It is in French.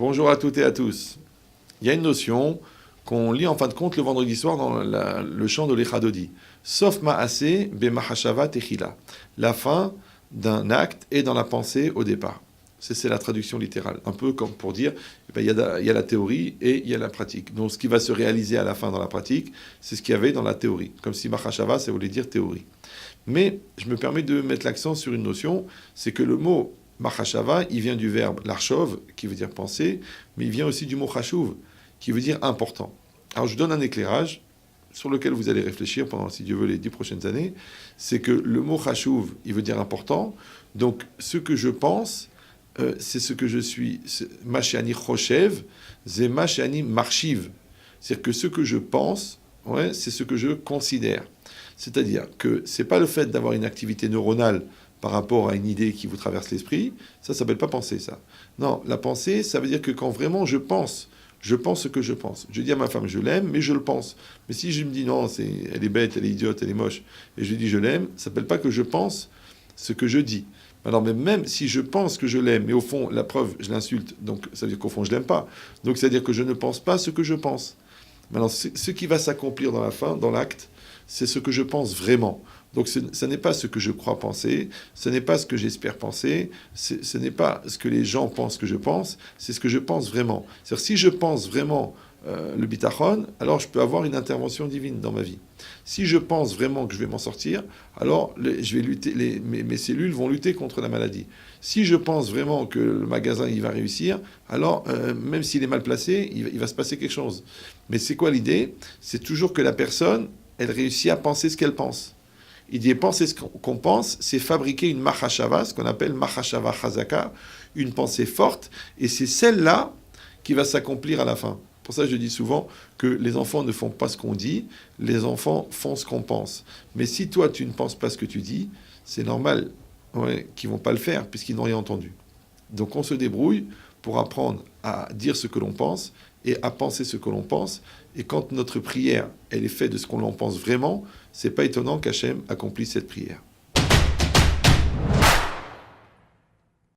Bonjour à toutes et à tous. Il y a une notion qu'on lit en fin de compte le vendredi soir dans le chant de l'Echadodi. Sauf ma'aseh b'machashava techila. La fin d'un acte est dans la pensée au départ. C'est la traduction littérale. Un peu comme pour dire, il y a la théorie et il y a la pratique. Donc ce qui va se réaliser à la fin dans la pratique, c'est ce qu'il y avait dans la théorie. Comme si machashava, ça voulait dire théorie. Mais je me permets de mettre l'accent sur une notion, c'est que le mot machashava, il vient du verbe larchov, qui veut dire penser, mais il vient aussi du mot chashuv, qui veut dire important. Alors je donne un éclairage sur lequel vous allez réfléchir pendant, si Dieu veut, les 10 prochaines années. C'est que le mot chashuv, il veut dire important. Donc ce que je pense, c'est ce que je suis. Mashani choshev, c'est mashani marshiv. C'est-à-dire que ce que je pense, ouais, c'est ce que je considère. C'est-à-dire que ce n'est pas le fait d'avoir une activité neuronale par rapport à une idée qui vous traverse l'esprit, ça ne s'appelle pas penser, ça. Non, la pensée, ça veut dire que quand vraiment je pense ce que je pense. Je dis à ma femme, je l'aime, mais je le pense. Mais si je me dis, non, elle est bête, elle est idiote, elle est moche, et je lui dis, je l'aime, ça ne s'appelle pas que je pense ce que je dis. Alors même si je pense que je l'aime, mais au fond, la preuve, je l'insulte, donc ça veut dire qu'au fond, je ne l'aime pas. Donc ça veut dire que je ne pense pas ce que je pense. Maintenant, ce qui va s'accomplir dans la fin, dans l'acte, c'est ce que je pense vraiment. Donc ce n'est pas ce que je crois penser, ce n'est pas ce que j'espère penser, ce n'est pas ce que les gens pensent que je pense, c'est ce que je pense vraiment. C'est-à-dire si je pense vraiment le bitachon, alors je peux avoir une intervention divine dans ma vie. Si je pense vraiment que je vais m'en sortir, alors je vais lutter, mes cellules vont lutter contre la maladie. Si je pense vraiment que le magasin il va réussir, alors même s'il est mal placé, il va se passer quelque chose. Mais c'est quoi l'idée? C'est toujours que la personne, elle réussit à penser ce qu'elle pense. Il dit penser ce qu'on pense, c'est fabriquer une machashava, ce qu'on appelle machashava chazaka, une pensée forte, et c'est celle-là qui va s'accomplir à la fin. Pour ça, je dis souvent que les enfants ne font pas ce qu'on dit, les enfants font ce qu'on pense. Mais si toi, tu ne penses pas ce que tu dis, c'est normal qu'ils ne vont pas le faire, puisqu'ils n'ont rien entendu. Donc on se débrouille pour apprendre à dire ce que l'on pense et à penser ce que l'on pense. Et quand notre prière, elle est faite de ce qu'on en pense vraiment, c'est pas étonnant qu'Hachem accomplisse cette prière.